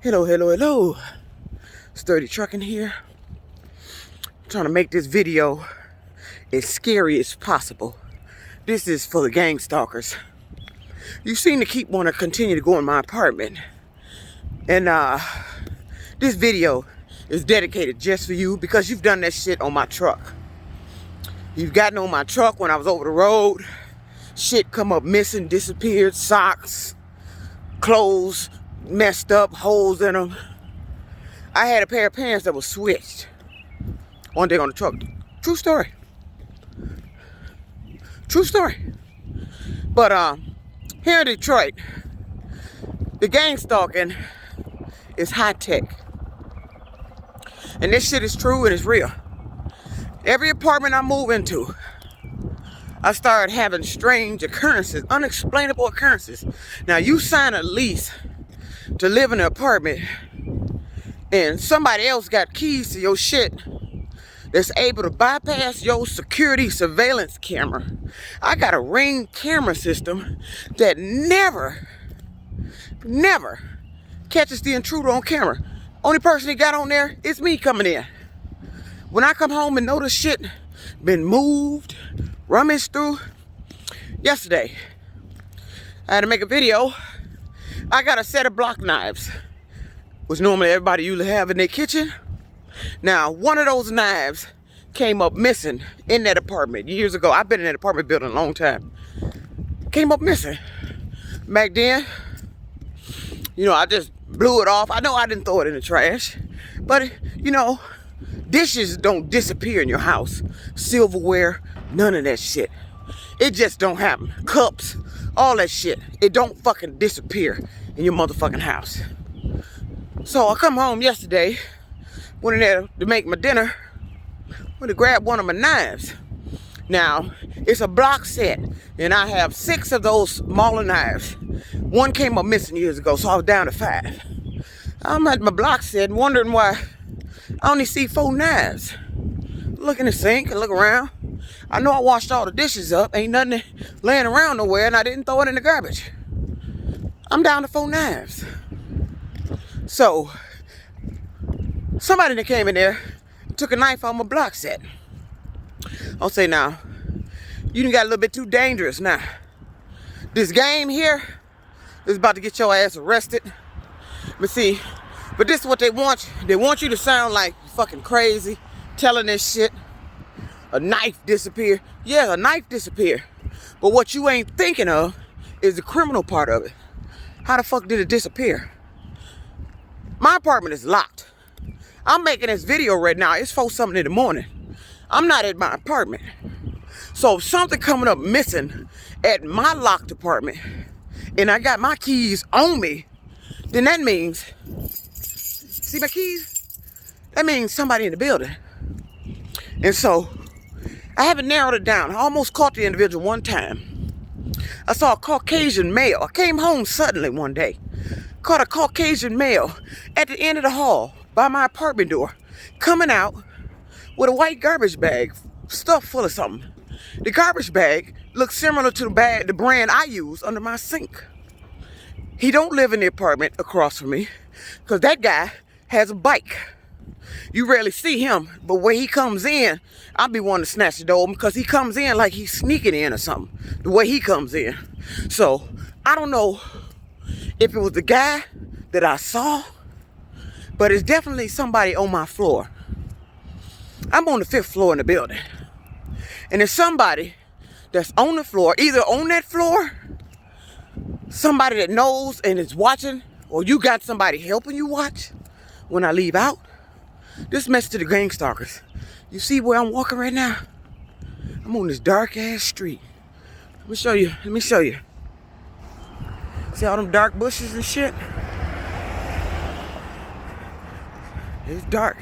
Hello, hello, hello. Sturdy Trucking here. I'm trying to make this video as scary as possible. This is for the gang stalkers. You seem to want to continue to go in my apartment. And this video is dedicated just for you because you've done that shit on my truck. You've gotten on my truck when I was over the road. Shit come up missing, disappeared, socks, clothes, messed up, holes in them. I had a pair of pants that was switched one day on the truck. True story. True story. But here in Detroit, the gang stalking is high tech. And this shit is true and it's real. Every apartment I move into, I started having strange occurrences, unexplainable occurrences. Now you sign a lease to live in an apartment and somebody else got keys to your shit that's able to bypass your security surveillance camera. I got a Ring camera system that never catches the intruder on camera. Only person that got on there is me coming in. When I come home and notice shit been moved, rummaged through. Yesterday, I had to make a video. I got a set of block knives, which normally everybody usually have in their kitchen. Now, one of those knives came up missing in that apartment years ago. I've been in that apartment building a long time. Came up missing. Back then, you know, I just blew it off. I know I didn't throw it in the trash, but you know, dishes don't disappear in your house. Silverware, none of that shit. It just don't happen. Cups, all that shit. It don't fucking disappear in your motherfucking house. So I come home yesterday, went in there to make my dinner, went to grab one of my knives. Now, it's a block set, and I have 6 of those smaller knives. One came up missing years ago, so I was down to 5. I'm at my block set wondering why I only see 4 knives. Look in the sink and look around. I know I washed all the dishes up. Ain't nothing laying around nowhere, and I didn't throw it in the garbage. I'm down to 4 knives. So, somebody that came in there took a knife on my block set. I'll say now, you done got a little bit too dangerous now. This game here is about to get your ass arrested. But see, but this is what they want. They want you to sound like fucking crazy, telling this shit. A knife disappeared. Yeah, a knife disappeared. But what you ain't thinking of is the criminal part of it. How the fuck did it disappear? My apartment is locked. I'm making this video right now. It's 4-something in the morning. I'm not at my apartment. So if something coming up missing at my locked apartment and I got my keys on me, then that means, see my keys? That means somebody in the building. And so I haven't narrowed it down. I almost caught the individual one time. I saw a Caucasian male. I came home suddenly one day. Caught a Caucasian male at the end of the hall by my apartment door, coming out with a white garbage bag stuffed full of something. The garbage bag looks similar to the brand I use under my sink. He don't live in the apartment across from me because that guy has a bike. You rarely see him, but when he comes in, I'll be wanting to snatch the door open because he comes in like he's sneaking in or something, the way he comes in. So, I don't know if it was the guy that I saw, but it's definitely somebody on my floor. I'm on the 5th floor in the building. And there's somebody that's on the floor, either on that floor, somebody that knows and is watching, or you got somebody helping you watch when I leave out. This message to the gang stalkers. You see where I'm walking right now? I'm on this dark ass street. Let me show you. See all them dark bushes and shit? It's dark.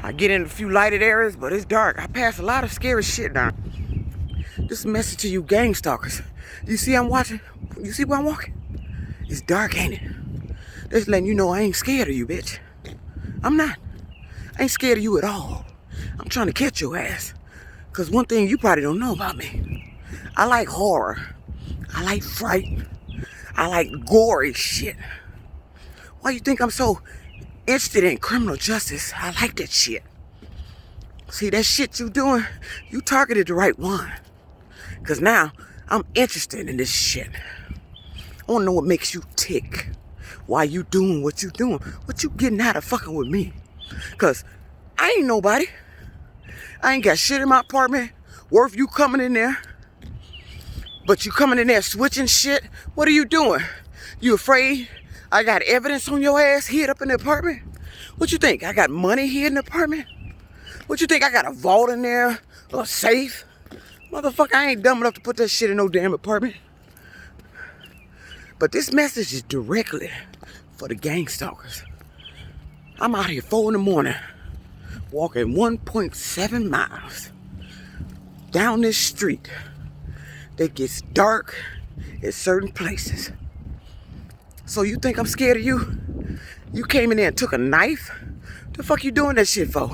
I get in a few lighted areas, but it's dark. I pass a lot of scary shit down. This is a message to you gang stalkers. You see I'm watching? You see where I'm walking? It's dark, ain't it? Just letting you know I ain't scared of you, bitch. I'm not. I ain't scared of you at all. I'm trying to catch your ass. Because one thing you probably don't know about me. I like horror. I like fright. I like gory shit. Why you think I'm so interested in criminal justice? I like that shit. See, that shit you doing, you targeted the right one. Because now, I'm interested in this shit. I want to know what makes you tick. Why you doing what you doing? What you getting out of fucking with me? Because I ain't nobody. I ain't got shit in my apartment worth you coming in there. But you coming in there switching shit? What are you doing? You afraid I got evidence on your ass hid up in the apartment? What you think? I got money hid in the apartment? What you think? I got a vault in there? Or a safe? Motherfucker, I ain't dumb enough to put that shit in no damn apartment. But this message is directly for the gang stalkers. I'm out here 4 in the morning, walking 1.7 miles down this street that gets dark at certain places. So you think I'm scared of you? You came in there and took a knife? The fuck you doing that shit for?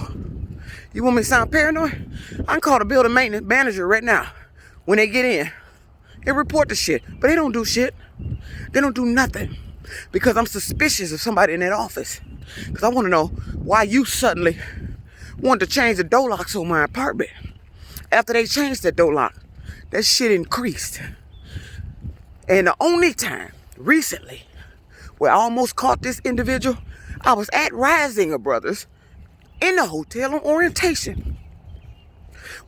You want me to sound paranoid? I can call the building maintenance manager right now when they get in and report the shit. But they don't do shit. They don't do nothing because I'm suspicious of somebody in that office. Because I want to know why you suddenly wanted to change the door locks on my apartment. After they changed that door lock, that shit increased. And the only time recently where I almost caught this individual, I was at Risinger Brothers in the hotel on orientation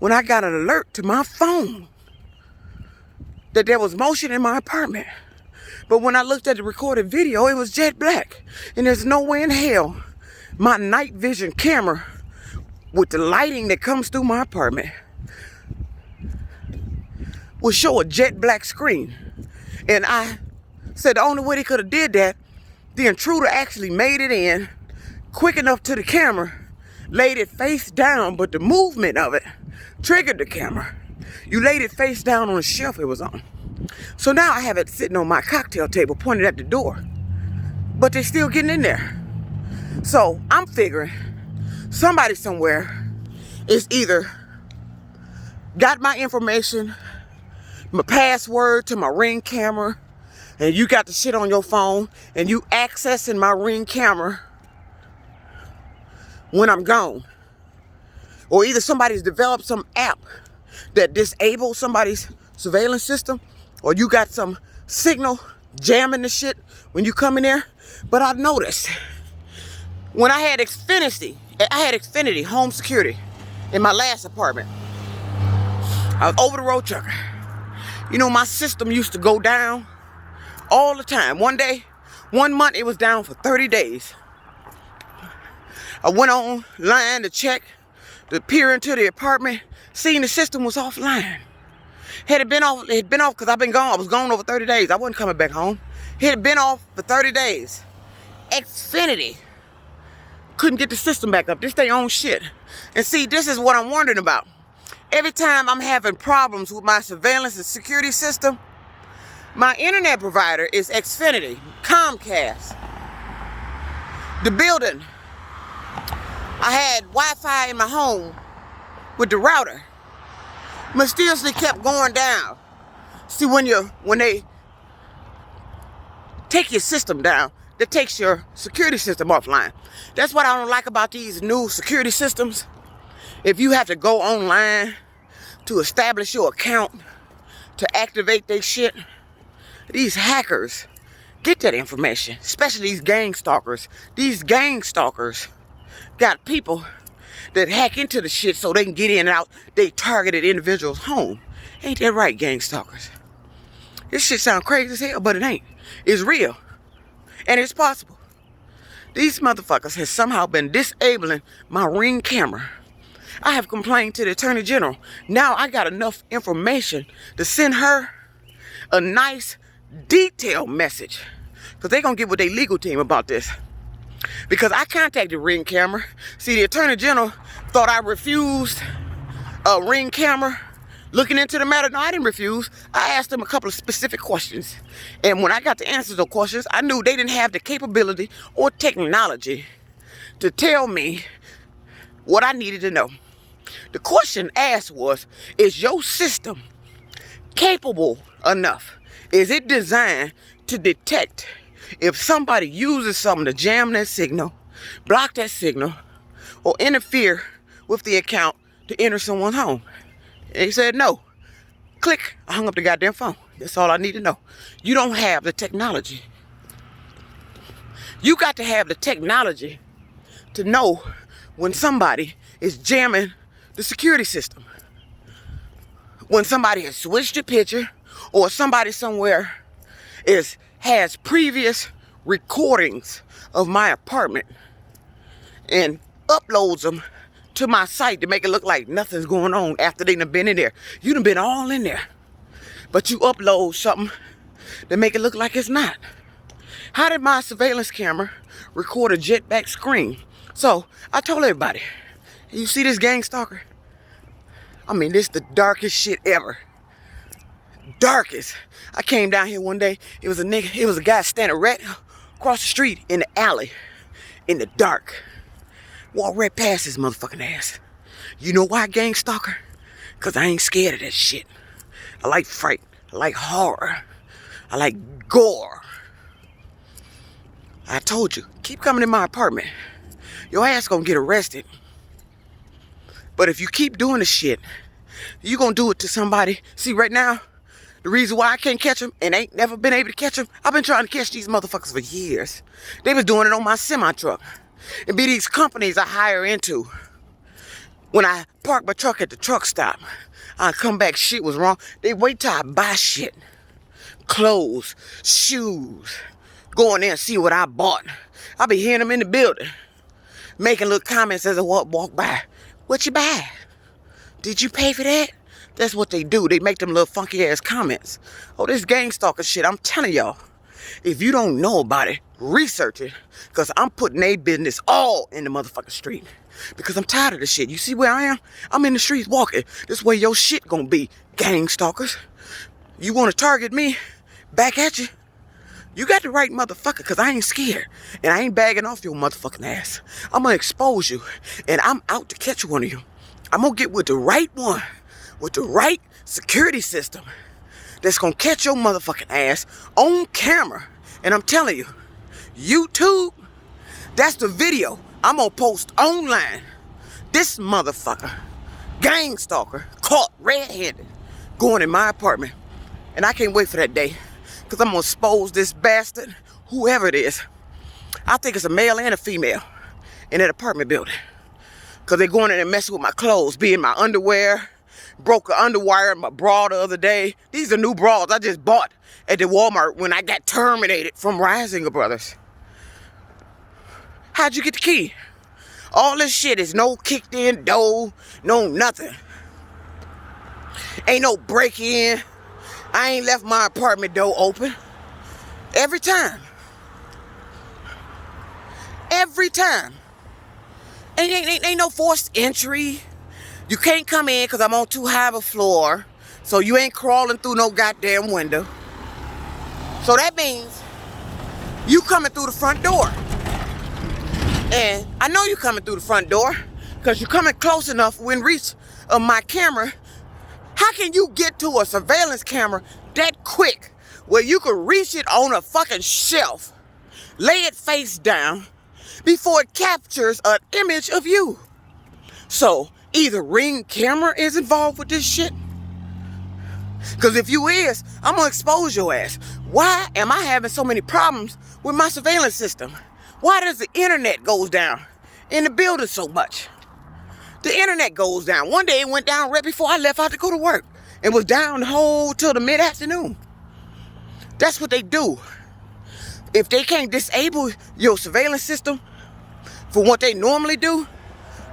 when I got an alert to my phone that there was motion in my apartment. But when I looked at the recorded video, it was jet black. And there's no way in hell my night vision camera with the lighting that comes through my apartment will show a jet black screen. And I said the only way they could have did that, the intruder actually made it in quick enough to the camera, laid it face down, but the movement of it triggered the camera. You laid it face down on the shelf it was on. So now I have it sitting on my cocktail table pointed at the door. But they're still getting in there. So I'm figuring somebody somewhere is either got my information, my password to my Ring camera, and you got the shit on your phone, and you accessing my Ring camera when I'm gone. Or either somebody's developed some app that disables somebody's surveillance system, or you got some signal jamming the shit when you come in there. But I noticed when I had Xfinity home security in my last apartment. I was over the road trucker. You know, my system used to go down all the time. One month it was down for 30 days. I went online to check, to peer into the apartment, seeing the system was offline. It had been off because I've been gone. I was gone over 30 days. I wasn't coming back home. It had been off for 30 days. Xfinity couldn't get the system back up. This their own shit. And see, this is what I'm wondering about. Every time I'm having problems with my surveillance and security system, my internet provider is Xfinity, Comcast. The building, I had Wi-Fi in my home with the router. Mysteriously kept going down. See, when they take your system down, that takes your security system offline. That's what I don't like about these new security systems. If you have to go online to establish your account, to activate their shit, these hackers get that information, especially these gang stalkers. These gang stalkers got people that hack into the shit so they can get in and out they targeted individuals' home. Ain't that right, gang stalkers? This shit sound crazy as hell, but it ain't. It's real. And it's possible. These motherfuckers have somehow been disabling my Ring camera. I have complained to the Attorney General. Now I got enough information to send her a nice detailed message. Because they're going to get with their legal team about this. Because I contacted Ring camera. See, the Attorney General thought I refused a Ring camera looking into the matter. No, I didn't refuse. I asked them a couple of specific questions. And when I got the answers to those questions, I knew they didn't have the capability or technology to tell me what I needed to know. The question asked was, is your system capable enough? Is it designed to detect if somebody uses something to jam that signal, block that signal, or interfere with the account to enter someone's home. And he said no. Click. I hung up the goddamn phone. That's all I need to know. You don't have the technology. You got to have the technology to know when somebody is jamming the security system. When somebody has switched a picture, or somebody somewhere has previous recordings of my apartment and uploads them to my site to make it look like nothing's going on after they done been in there. You done been all in there, but you upload something to make it look like it's not. How did my surveillance camera record a jetback screen? So I told everybody, you see this gang stalker? I mean, this the darkest shit ever. Darkest. I came down here one day, it was a guy standing right across the street in the alley, in the dark. Walk right past his motherfucking ass. You know why, gang stalker? Cause I ain't scared of that shit. I like fright. I like horror. I like gore. I told you, keep coming in my apartment. Your ass gonna get arrested. But if you keep doing the shit, you gonna do it to somebody. See, right now, the reason why I can't catch them and ain't never been able to catch them, I've been trying to catch these motherfuckers for years. They was doing it on my semi-truck. It be these companies I hire into. When I park my truck at the truck stop, I come back, shit was wrong. They wait till I buy shit. Clothes, shoes. Go in there and see what I bought. I be hearing them in the building. Making little comments as I walk by. What you buy? Did you pay for that? That's what they do. They make them little funky ass comments. Oh, this gang stalker shit, I'm telling y'all. If you don't know about it, research it. Because I'm putting their business all in the motherfucking street. Because I'm tired of this shit. You see where I am? I'm in the streets walking. This way your shit gonna be, gang stalkers. You wanna target me? Back at you? You got the right motherfucker, because I ain't scared. And I ain't bagging off your motherfucking ass. I'm gonna expose you. And I'm out to catch one of you. I'm gonna get with the right one. With the right security system. That's gonna catch your motherfucking ass on camera. And I'm telling you, YouTube, that's the video I'm gonna post online. This motherfucker, gang stalker, caught red-handed, going in my apartment. And I can't wait for that day, because I'm gonna expose this bastard, whoever it is. I think it's a male and a female in that apartment building. Because they're going in and messing with my clothes, be in my underwear. Broke an underwire in my bra the other day. These are new bras I just bought at the Walmart when I got terminated from Risinger Brothers. How'd you get the key? All this shit is no kicked in door, no nothing. Ain't no break in. I ain't left my apartment door open. Every time. Every time. Ain't no forced entry. You can't come in because I'm on too high of a floor. So you ain't crawling through no goddamn window. So that means you coming through the front door. And I know you coming through the front door because you're coming close enough within reach of my camera. How can you get to a surveillance camera that quick where you could reach it on a fucking shelf, lay it face down before it captures an image of you? So either Ring camera is involved with this shit. Because if you is, I'm going to expose your ass. Why am I having so many problems with my surveillance system? Why does the internet goes down in the building so much? The internet goes down. One day it went down right before I left out to go to work. It was down the whole till the mid-afternoon. That's what they do. If they can't disable your surveillance system for what they normally do,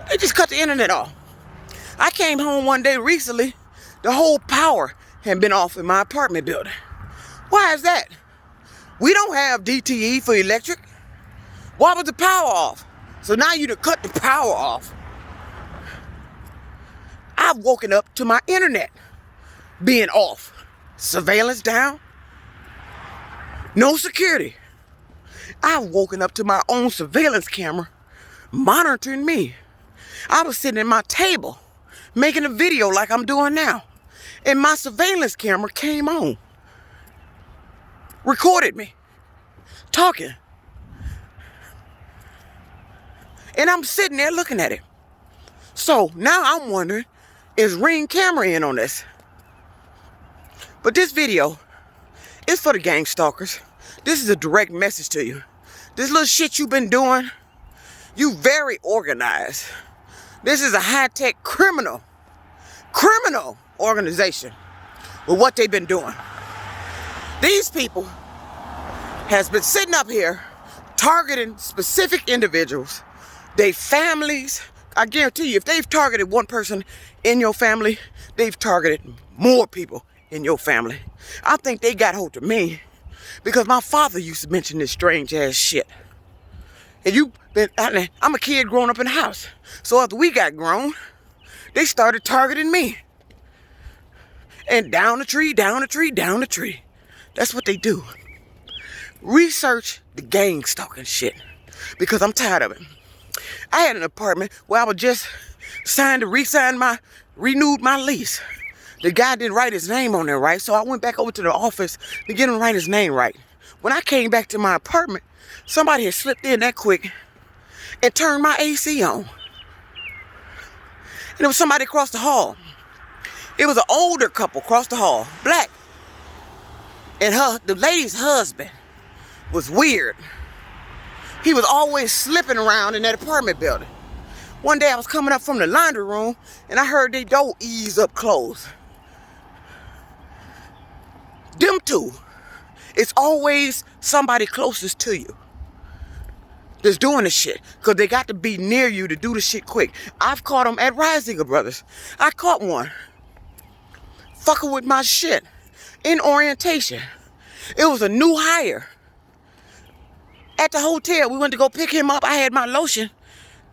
they just cut the internet off. I came home one day recently, the whole power had been off in my apartment building. Why is that? We don't have DTE for electric. Why was the power off? So now you done cut the power off. I've woken up to my internet being off. Surveillance down. No security. I've woken up to my own surveillance camera monitoring me. I was sitting at my table making a video like I'm doing now. And my surveillance camera came on. Recorded me. talking. And I'm sitting there looking at it. So now I'm wondering, is Ring camera in on this? But this video is for the gang stalkers. This is a direct message to you. This little shit you've been doing, you very organized. This is a high-tech criminal organization with what they've been doing. These people has been sitting up here targeting specific individuals, their families. I guarantee you, if they've targeted one person in your family, they've targeted more people in your family. I think they got hold of me because my father used to mention this strange ass shit. And I'm a kid growing up in the house. So after we got grown, they started targeting me. And down the tree, down the tree, down the tree. That's what they do. Research the gang stalking shit because I'm tired of it. I had an apartment where I was just renewed my lease. The guy didn't write his name on there right, so I went back over to the office to get him to write his name right. When I came back to my apartment, somebody had slipped in that quick and turned my AC on. And it was somebody across the hall. It was an older couple across the hall, black. And the lady's husband was weird. He was always slipping around in that apartment building. One day I was coming up from the laundry room and I heard they door ease up close. Them two, it's always somebody closest to you that's doing the shit because they got to be near you to do the shit quick. I've caught them at Risinger Brothers. I caught one fucking with my shit in orientation. It was a new hire. At the hotel, we went to go pick him up. I had my lotion.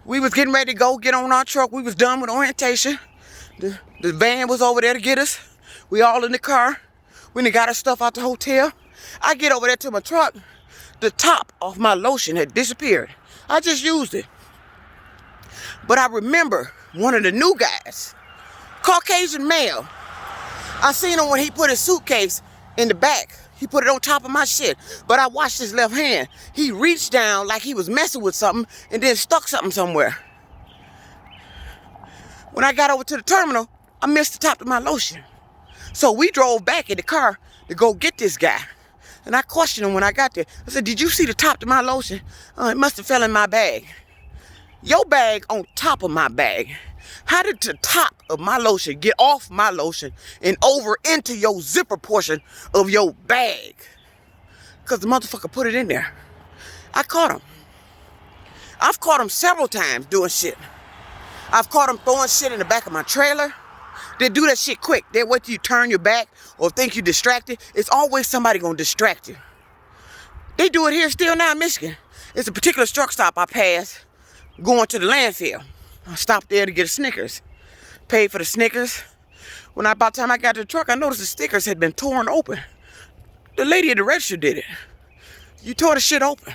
We was getting ready to go get on our truck. We was done with orientation. The van was over there to get us. We all in the car. We done got our stuff out the hotel. I get over there to my truck. The top of my lotion had disappeared. I just used it. But I remember one of the new guys, Caucasian male. I seen him when he put his suitcase in the back. He put it on top of my shit. But I watched his left hand. He reached down like he was messing with something and then stuck something somewhere. When I got over to the terminal, I missed the top of my lotion. So we drove back in the car to go get this guy. And I questioned him when I got there. I said, did you see the top of my lotion? It must have fell in my bag. Your bag on top of my bag. How did the top of my lotion get off my lotion and over into your zipper portion of your bag? Because the motherfucker put it in there. I caught him. I've caught him several times doing shit. I've caught him throwing shit in the back of my trailer. They do that shit quick. They wait till you turn your back or think you're distracted. It's always somebody gonna distract you. They do it here still now in Michigan. It's a particular truck stop I passed going to the landfill. I stopped there to get a Snickers. Paid for the Snickers. By the time I got to the truck, I noticed the stickers had been torn open. The lady at the register did it. You tore the shit open.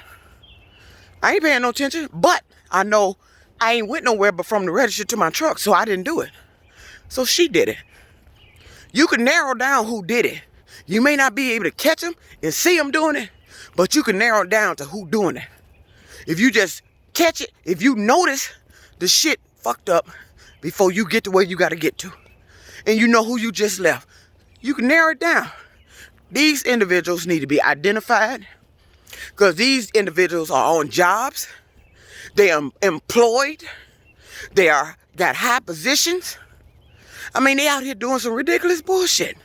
I ain't paying no attention, but I know I ain't went nowhere but from the register to my truck, so I didn't do it. So she did it. You can narrow down who did it. You may not be able to catch them and see them doing it, but you can narrow down to who doing it. If you just catch it, if you notice the shit fucked up before you get to where you got to get to, and you know who you just left, you can narrow it down. These individuals need to be identified because these individuals are on jobs. They are employed. They got high positions. I mean, they out here doing some ridiculous bullshit.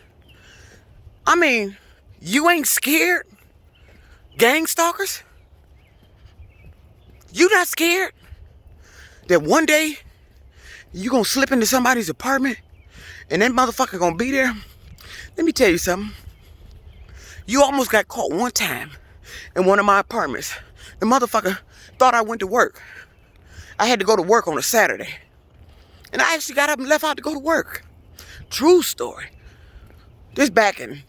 I mean, you ain't scared, gang stalkers? You not scared that one day you gonna slip into somebody's apartment and that motherfucker gonna be there? Let me tell you something. You almost got caught one time in one of my apartments. The motherfucker thought I went to work. I had to go to work on a Saturday. And I actually got up and left out to go to work. True story. This back in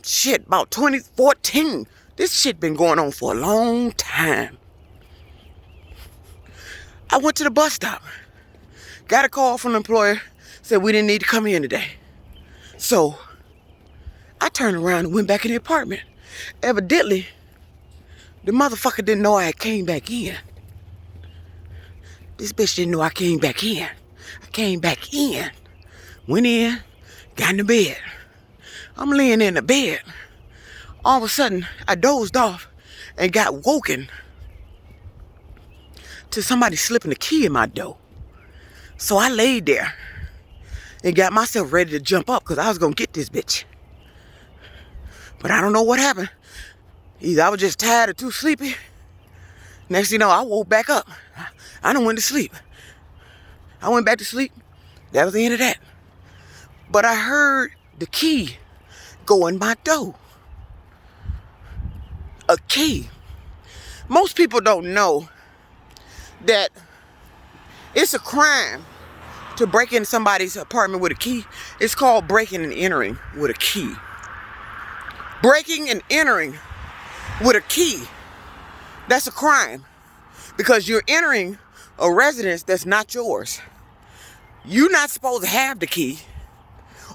about 2014. This shit been going on for a long time. I went to the bus stop. Got a call from the employer. Said we didn't need to come in today. So I turned around and went back in the apartment. Evidently, The motherfucker didn't know I came back in. This bitch didn't know I came back in. I came back in. Went in, got in the bed. I'm laying in the bed. All of a sudden, I dozed off and got woken to somebody slipping the key in my door. So I laid there and got myself ready to jump up because I was going to get this bitch. But I don't know what happened. Either I was just tired or too sleepy. Next thing you know, I woke back up. I done went to sleep. I went back to sleep. That was the end of that. But I heard the key go in my door. A key. Most people don't know that it's a crime to break in somebody's apartment with a key. It's called breaking and entering with a key. Breaking and entering with a key, that's a crime because you're entering a residence that's not yours. You're not supposed to have the key,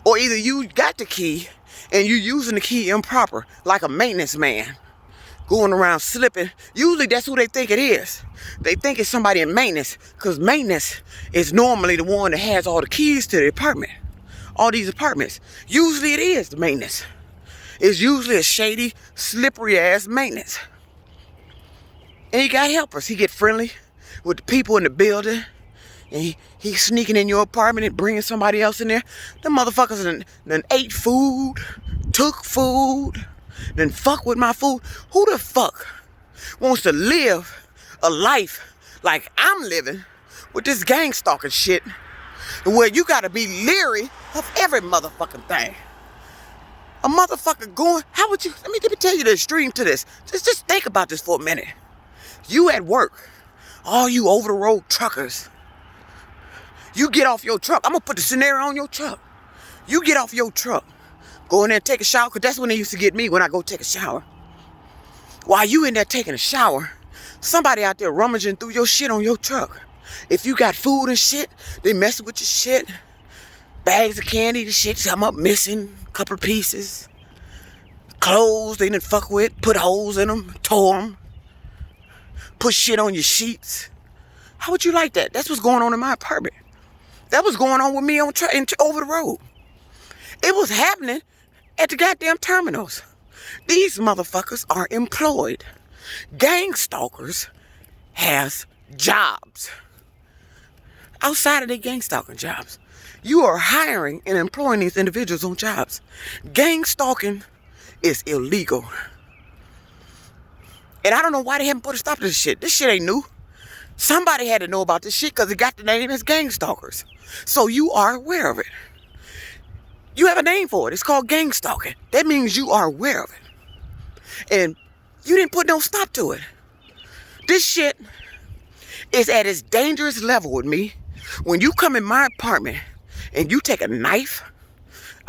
or either you got the key and you're using the key improper, like a maintenance man going around slipping. Usually that's who they think it is. They think it's somebody in maintenance because maintenance is normally the one that has all the keys to the apartment, all these apartments. Usually it is the maintenance. It's usually a shady, slippery ass maintenance. And he got helpers. He get friendly with the people in the building. And he's sneaking in your apartment and bringing somebody else in there. Them motherfuckers done ate food, took food, then fuck with my food. Who the fuck wants to live a life like I'm living with this gang stalking shit where you gotta be leery of every motherfucking thing? A motherfucker going, how would you, let me tell you the extreme to this. Just think about this for a minute. You at work, all you over the road truckers, you get off your truck. I'm gonna put the scenario on your truck. You get off your truck, go in there and take a shower, because that's when they used to get me when I go take a shower. While you in there taking a shower, somebody out there rummaging through your shit on your truck. If you got food and shit, they messing with your shit. Bags of candy, the shit come up missing, a couple of pieces. Clothes they didn't fuck with, put holes in them, tore them. Put shit on your sheets. How would you like that? That's what's going on in my apartment. That was going on with me on over the road. It was happening at the goddamn terminals. These motherfuckers are employed. Gang stalkers has jobs. Outside of their gang stalking jobs. You are hiring and employing these individuals on jobs. Gang stalking is illegal. And I don't know why they haven't put a stop to this shit. This shit ain't new. Somebody had to know about this shit because it got the name as gang stalkers. So you are aware of it. You have a name for it. It's called gang stalking. That means you are aware of it. And you didn't put no stop to it. This shit is at its dangerous level with me. When you come in my apartment and you take a knife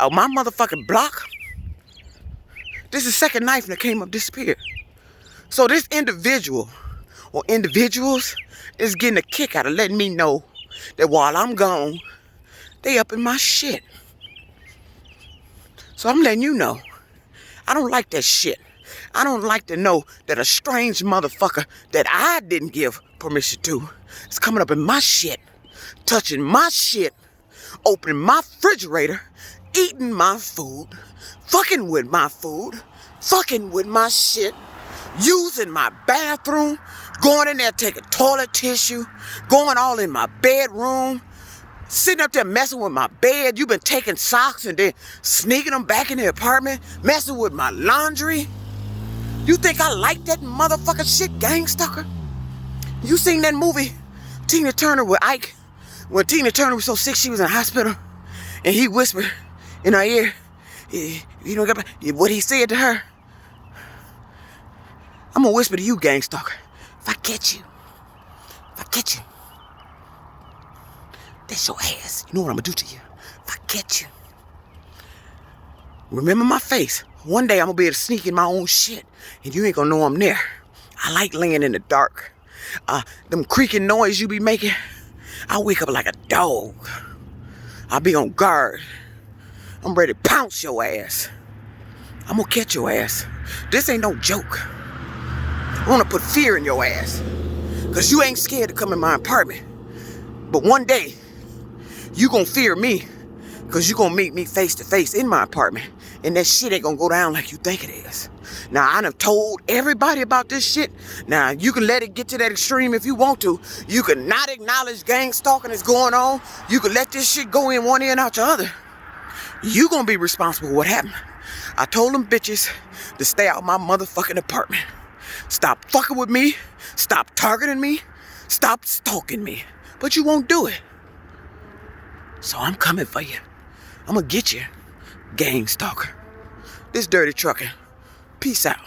out my motherfucking block, this is the second knife that came up disappeared. So this individual or individuals is getting a kick out of letting me know that while I'm gone, they up in my shit. So I'm letting you know, I don't like that shit. I don't like to know that a strange motherfucker that I didn't give permission to is coming up in my shit, touching my shit, opening my refrigerator, eating my food, fucking with my food, fucking with my shit, using my bathroom, going in there taking toilet tissue, going all in my bedroom, sitting up there messing with my bed. You've been taking socks and then sneaking them back in the apartment, messing with my laundry. You think I like that motherfucking shit, gang stalker? You seen that movie, Tina Turner with Ike? When Tina Turner was so sick she was in the hospital and he whispered in her ear, you know what he said to her? I'm gonna whisper to you, gang stalker. If I catch you, that's your ass. You know what I'm gonna do to you? If I catch you, remember my face. One day I'm gonna be able to sneak in my own shit and you ain't gonna know I'm there. I like laying in the dark. Them creaking noise you be making, I wake up like a dog. I'll be on guard. I'm ready to pounce your ass. I'm gonna catch your ass. This ain't no joke. I want to put fear in your ass. Because you ain't scared to come in my apartment. But one day, you gonna fear me. Because you gonna meet me face to face in my apartment. And that shit ain't gonna go down like you think it is. Now, I done told everybody about this shit. Now, you can let it get to that extreme if you want to. You can not acknowledge gang stalking is going on. You can let this shit go in one ear and out the other. You gonna be responsible for what happened. I told them bitches to stay out my motherfucking apartment. Stop fucking with me. Stop targeting me. Stop stalking me. But you won't do it. So I'm coming for you. I'm gonna get you, gang stalker. This dirty trucker. Peace out.